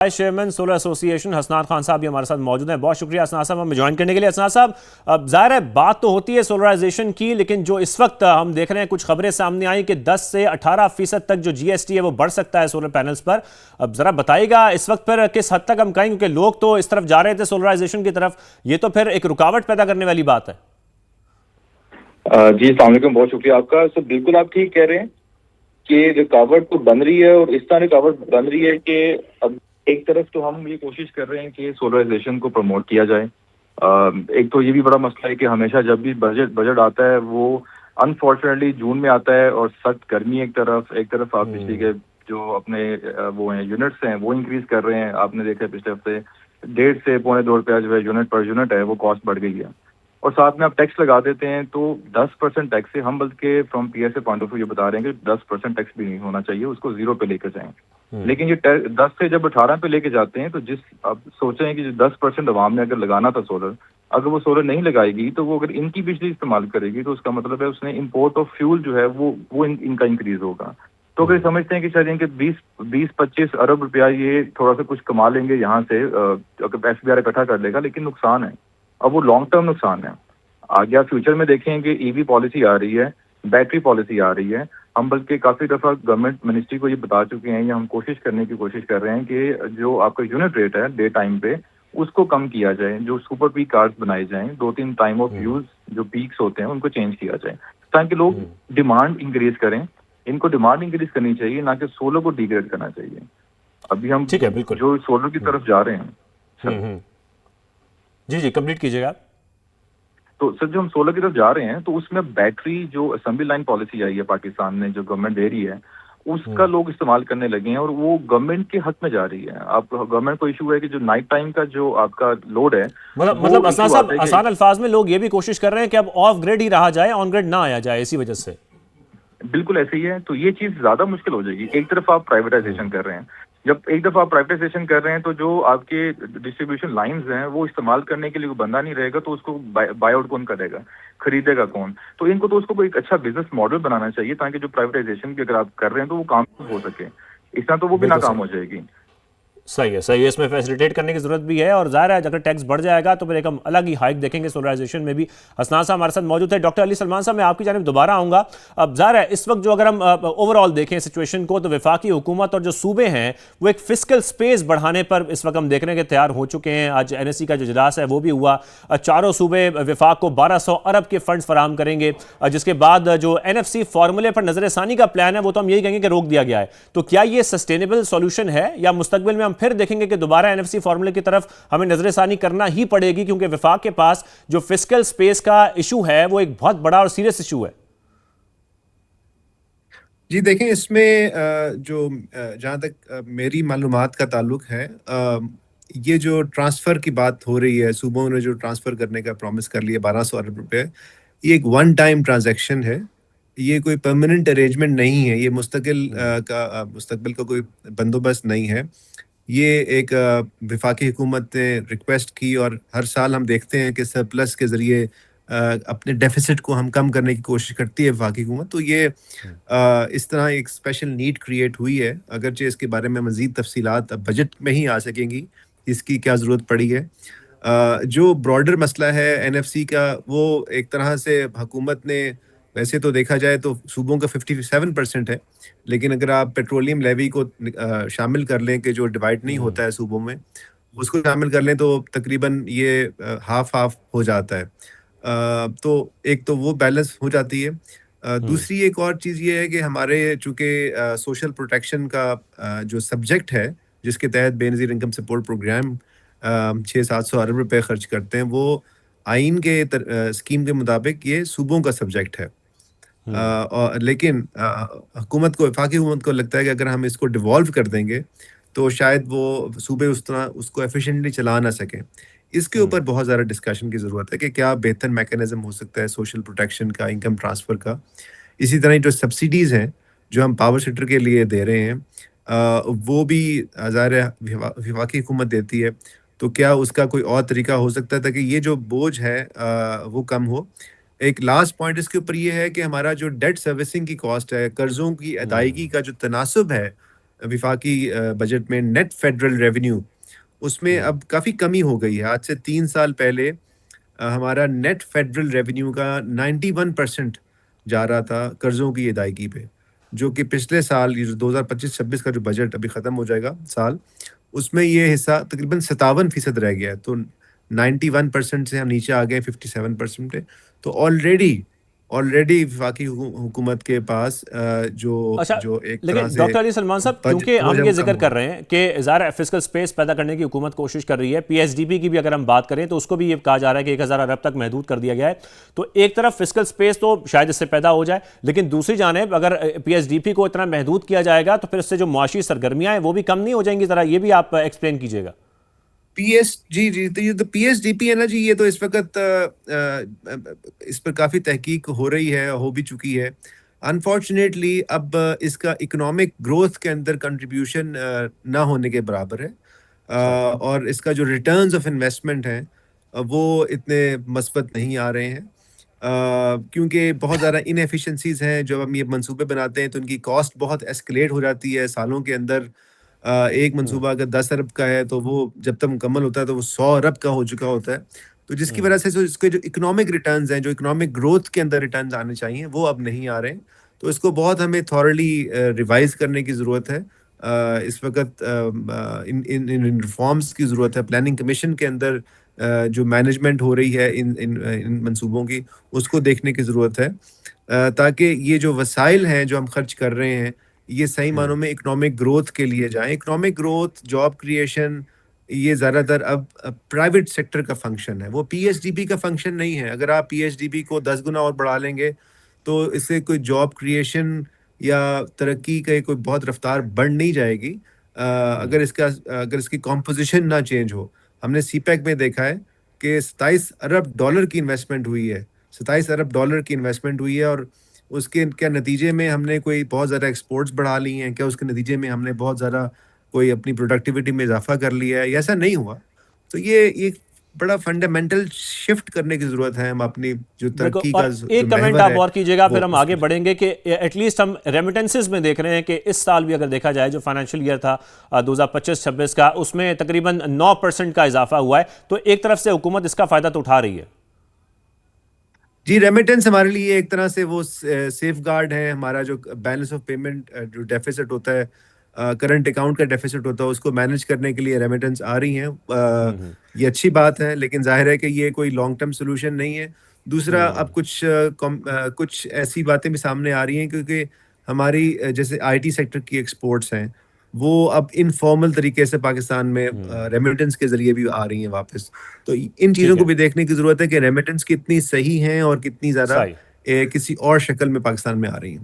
Chairman solar association हसनात खान साहब भी हमारे साथ मौजूद हैं। बहुत शुक्रिया हसनात साहब हमें ज्वाइन करने के लिए। हसनात साहब, अब जाहिर है बात तो होती है सोलराइजेशन की, लेकिन जो इस वक्त हम देख रहे हैं कुछ खबरें सामने आई कि 10 से 18% तक जो जीएसटी है वो बढ़ सकता है सोलर पैनल्स पर। अब जरा बताइएगा इस वक्त पर किस हद तक हम कहें, क्योंकि लोग तो इस तरफ जा रहे थे सोलराइजेशन की तरफ, ये तो फिर एक रुकावट पैदा करने वाली बात है। जी अस्सलाम वालेकुम, बहुत शुक्रिया आपका। सर बिल्कुल आप ठीक कह रहे हैं कि रुकावट तो बन रही है, और इस तरह रुकावट बन रही है कि अब एक तरफ तो हम ये कोशिश कर रहे हैं कि सोलराइजेशन को प्रमोट किया जाए। एक तो ये भी बड़ा मसला है कि हमेशा जब भी बजट बजट आता है वो अनफॉर्चुनेटली जून में आता है, और सख्त गर्मी एक तरफ आप बिजली के जो अपने वो हैं यूनिट्स हैं वो इंक्रीज कर रहे हैं। आपने देखा है पिछले हफ्ते 1.5 से पौने 2 रुपया जो है यूनिट पर यूनिट है वो कॉस्ट बढ़ गई है, और साथ में आप टैक्स लगा देते हैं तो 10% टैक्स से हम बल्कि from PSA point of view ये बता रहे हैं कि 10% टैक्स भी नहीं होना चाहिए, उसको 0 पे लेकर जाएं। लेकिन ये 10 से जब 18 पे लेके जाते हैं तो जिस आप सोचें कि जो 10% अवाम ने अगर लगाना था सोलर, अगर वो सोलर नहीं लगाएगी तो वो अगर इनकी बिजली इस्तेमाल करेगी तो उसका मतलब है उसने इम्पोर्ट ऑफ फ्यूल जो है वो इनका इंक्रीज होगा। तो अगर समझते हैं कि शायद इनके 20-25 अरब रुपया ये थोड़ा सा कुछ कमा लेंगे यहाँ से, अगर एसबीआर इकट्ठा कर लेगा, लेकिन नुकसान है, अब वो लॉन्ग टर्म नुकसान है। आगे आप फ्यूचर में देखें कि ईवी पॉलिसी आ रही है, बैटरी पॉलिसी आ रही है। हम बल्कि काफी दफा गवर्नमेंट मिनिस्ट्री को ये बता चुके हैं, या हम कोशिश करने की कोशिश कर रहे हैं कि जो आपका यूनिट रेट है डे टाइम पे उसको कम किया जाए, जो सुपर पीक कार्स बनाए जाएं, 2-3 टाइम ऑफ यूज जो पीक्स होते हैं उनको चेंज किया जाए, ताकि लोग डिमांड इंक्रीज करें। इनको डिमांड इंक्रीज करनी चाहिए, ना कि सोलर को डिग्रेड करना चाहिए। अभी हम ठीक है, बिल्कुल जो सोलर की तरफ जा रहे हैं जी जी कंप्लीट कीजिएगा आप। तो सर जो हम सोलर की तरफ जा रहे हैं तो उसमें बैटरी जो असेंबली लाइन पॉलिसी आई है पाकिस्तान में, जो गवर्नमेंट दे रही है, उसका लोग इस्तेमाल करने लगे हैं, और वो गवर्नमेंट के हक में जा रही है। आप गवर्नमेंट को इशू है कि जो नाइट टाइम का जो आपका लोड है मतलब वो असना इशू साहब, आता है कि आसान अल्फाज में लोग ये भी कोशिश कर रहे हैं कि अब ऑफ ग्रिड ही रहा जाए, ऑन ग्रिड ना आया जाए इसी वजह से। बिल्कुल ऐसे ही है। तो ये चीज ज्यादा मुश्किल हो जाएगी। एक तरफ आप प्राइवेटाइजेशन कर रहे हैं, जब एक दफा आप प्राइवेटाइजेशन कर रहे हैं तो जो आपके डिस्ट्रीब्यूशन लाइंस हैं वो इस्तेमाल करने के लिए कोई बंदा नहीं रहेगा, तो उसको बाय आउट कौन करेगा, खरीदेगा कौन? तो इनको तो उसको कोई एक अच्छा बिजनेस मॉडल बनाना चाहिए, ताकि जो प्राइवेटाइजेशन की अगर आप कर रहे हैं तो वो काम हो सके। इस तरह तो वो भी बिल्कुल नाकाम सही, हो जाएगी। सही है, सही है। इसमें फैसिलिटेट करने की जरूरत भी है, और जाहिर है अगर टैक्स बढ़ जाएगा तो फिर एक हम अलग ही हाइक देखेंगे सोलराइजेशन में भी। हसनान साहब हमारे साथ मौजूद है। डॉक्टर अली सलमान साहब, मैं आपकी जानिब दोबारा आऊंगा। अब जाहिर है इस वक्त जो अगर हम ओवरऑल देखें सिचुएशन को, तो वफाकी हुकूमत और जो सूबे हैं वो एक फिस्कल स्पेस बढ़ाने पर इस वक्त हम देखने के तैयार हो चुके हैं। आज एनएससी का जो इजलास है वो भी हुआ। चारों सूबे वफाक को 1200 अरब के फंड फराम करेंगे, जिसके बाद जो एनएफसी फार्मूले पर नजरसानी का प्लान है वो तो हम यही कहेंगे कि रोक दिया गया है। तो क्या ये सस्टेनेबल सॉल्यूशन है, या मुस्तकबिल में हम फिर देखेंगे कि दोबारा एनएफसी फार्मूले की तरफ हमें नजरसानी करना ही पड़ेगी, क्योंकि वफाक के पास जो फिस्कल स्पेस का इशू है वो एक बहुत बड़ा और सीरियस इशू है। जी देखें, इसमें जो जहाँ तक मेरी मालूमात का ताल्लुक है, ये जो ट्रांसफ़र की बात हो रही है, सूबों ने जो ट्रांसफ़र करने का प्रॉमिस कर लिया 1200 अरब रुपए, ये एक वन टाइम ट्रांजैक्शन है। ये कोई परमानेंट अरेंजमेंट नहीं है। ये मुस्तकबिल का कोई बंदोबस्त नहीं है। ये एक वफाकी हुकूमत ने रिक्वेस्ट की, और हर साल हम देखते हैं कि सरप्लस के ज़रिए अपने डेफिसिट को हम कम करने की कोशिश करती है वफाकी हुकूमत। तो ये इस तरह एक स्पेशल नीड क्रिएट हुई है, अगरचे इसके बारे में मज़ीद तफसीलात अब बजट में ही आ सकेंगी, इसकी क्या ज़रूरत पड़ी है। जो ब्रॉडर मसला है एनएफसी का, वो एक तरह से हुकूमत ने, वैसे तो देखा जाए तो सूबों का 57% है, लेकिन अगर आप पेट्रोलियम लेवी को शामिल कर लें कि जो डिवाइड नहीं होता है सूबों में, उसको शामिल कर लें तो तकरीबन ये हाफ हाफ हो जाता है। तो एक तो वो बैलेंस हो जाती है। दूसरी एक और चीज़ ये है कि हमारे चूँकि सोशल प्रोटेक्शन का जो सब्जेक्ट है, जिसके तहत बेनज़ीर इनकम सपोर्ट प्रोग्राम 600-700 अरब रुपए खर्च करते हैं, वो आइन के स्कीम के मुताबिक ये सूबों का सब्जेक्ट है। और लेकिन हुकूमत को, वफाकी हुकूमत को लगता है कि अगर हम इसको डिवॉल्व कर देंगे तो शायद वो सूबे उस तरह उसको एफिशिएंटली चला ना सकें। इसके ऊपर बहुत ज़्यादा डिस्कशन की ज़रूरत है कि क्या बेहतर मैकेनिज़्म हो सकता है सोशल प्रोटेक्शन का, इनकम ट्रांसफ़र का। इसी तरह जो सब्सिडीज़ हैं, जो हम पावर सेक्टर के लिए दे रहे हैं, वो भी ज़ाहिर है वफाकी हुकूमत देती है। तो क्या उसका कोई और तरीका हो सकता है ताकि ये जो बोझ है वो कम हो। एक लास्ट पॉइंट इसके ऊपर ये है कि हमारा जो डेट सर्विसिंग की कॉस्ट है, कर्ज़ों की अदायगी का जो तनासुब है विफाकी बजट में नेट फेडरल रेवेन्यू, उसमें अब काफ़ी कमी हो गई है। आज से 3 साल पहले हमारा नेट फेडरल रेवेन्यू का 91% जा रहा था कर्ज़ों की अदायगी पे, जो कि पिछले साल ये जो 2025-26 का जो बजट अभी ख़त्म हो जाएगा साल, उसमें ये हिस्सा तकरीबन 57% रह गया है। तो 91% से हम नीचे आ गए 57% पे। तो ऑलरेडी ऑलरेडी वफाकी हुकूमत के पास जो अच्छा, जो एक तरह लेकिन से डॉक्टर अली सलमान साहब, बजट क्योंकि बोझ हम है ये वो कम जिक्र हो कर रहा है। रहे हैं कि ज़ाहिर है फिस्कल स्पेस पैदा करने की हुकूमत कोशिश कर रही है, पीएसडीपी की भी अगर हम बात करें तो उसको भी ये कहा जा रहा है कि 1000 अरब तक महदूद कर दिया गया है। तो एक तरफ फिस्कल स्पेस तो शायद इससे पैदा हो जाए, लेकिन दूसरी जानिब अगर पीएसडीपी को इतना महदूद किया जाएगा तो फिर इससे जो मुआशी सरगर्मियाँ हैं वो भी कम नहीं हो जाएंगी? ज़रा ये भी आप एक्सप्लेन कीजिएगा। जी, तो ये तो पीएसडीपी है ना जी, ये तो इस वक़्त इस पर काफ़ी तहकीक हो रही है, हो भी चुकी है। अनफॉर्चुनेटली अब इसका इकोनॉमिक ग्रोथ के अंदर कंट्रीब्यूशन ना होने के बराबर है। अच्छा। और इसका जो रिटर्न्स ऑफ इन्वेस्टमेंट हैं वो इतने मस्बत नहीं आ रहे हैं। क्योंकि बहुत ज़्यादा इनएफिशिएंसीज़ हैं, जब हम ये मंसूबे बनाते हैं तो उनकी कॉस्ट बहुत एस्केलेट हो जाती है सालों के अंदर। एक हम्म। मंसूबा अगर 10 अरब का है तो वो जब तक मुकम्मल होता है तो वो 100 अरब का हो चुका होता है। तो जिसकी वजह से जो इसके जो इकोनॉमिक रिटर्न्स हैं, जो इकोनॉमिक ग्रोथ के अंदर रिटर्न्स आने चाहिए, वो अब नहीं आ रहे हैं। तो इसको बहुत हमें थॉरली रिवाइज़ करने की ज़रूरत है। इस वक़्त इन इन इन रिफॉर्म्स की ज़रूरत है। प्लानिंग कमीशन के अंदर जो मैनेजमेंट हो रही है इन मंसूबों की, उसको देखने की ज़रूरत है। ताकि ये जो वसाइल हैं जो हम खर्च कर रहे हैं, ये सही मानों में इकोनॉमिक ग्रोथ के लिए जाएँ। इकोनॉमिक ग्रोथ, जॉब क्रिएशन, ये ज़्यादातर अब प्राइवेट सेक्टर का फंक्शन है, वो पीएसडीपी का फंक्शन नहीं है। अगर आप पीएसडीपी को 10 गुना और बढ़ा लेंगे, तो इससे कोई जॉब क्रिएशन या तरक्की का कोई बहुत रफ्तार बढ़ नहीं जाएगी। अगर इसकी कॉम्पोज़िशन ना चेंज हो। हमने सीपेक में देखा है कि 27 अरब डॉलर की इन्वेस्टमेंट हुई है। 27 अरब डॉलर की इन्वेस्टमेंट हुई है और उसके क्या नतीजे में हमने कोई बहुत ज़्यादा एक्सपोर्ट्स बढ़ा ली हैं? क्या उसके नतीजे में हमने बहुत ज़्यादा कोई अपनी प्रोडक्टिविटी में इज़ाफ़ा कर लिया है? ऐसा नहीं हुआ। तो ये एक बड़ा फंडामेंटल शिफ्ट करने की ज़रूरत है। हम अपनी जो बिल्कुल, तरक्की का और जो एक कमेंट महवर आप है, और कीजिएगा, वो फिर हम आगे उसको बढ़ेंगे कि एटलीस्ट हम रेमिटेंसेस में देख रहे हैं कि इस साल भी अगर देखा जाए जो फाइनेंशियल ईयर था 2025-26 का, उसमें तकरीबन 9% का इजाफा हुआ है। तो एक तरफ से हुकूमत इसका फायदा तो उठा रही है। जी, रेमिटेंस हमारे लिए एक तरह से वो सेफगार्ड है। हमारा जो बैलेंस ऑफ पेमेंट जो डेफ़िसिट होता है, करंट अकाउंट का डेफ़िसिट होता है, उसको मैनेज करने के लिए रेमिटेंस आ रही हैं। ये अच्छी बात है, लेकिन ज़ाहिर है कि ये कोई लॉन्ग टर्म सॉल्यूशन नहीं है। दूसरा, अब कुछ ऐसी बातें भी सामने आ रही हैं, क्योंकि हमारी जैसे आईटी सेक्टर की एक्सपोर्ट्स हैं, वो अब इनफॉर्मल तरीके से पाकिस्तान में रेमिटेंस के ज़रिए भी आ रही हैं वापस। तो इन चीज़ों ठीक को है। भी देखने की ज़रूरत है कि रेमिटेंस कितनी सही हैं और कितनी ज़्यादा सही। किसी और शक्ल में पाकिस्तान में आ रही हैं।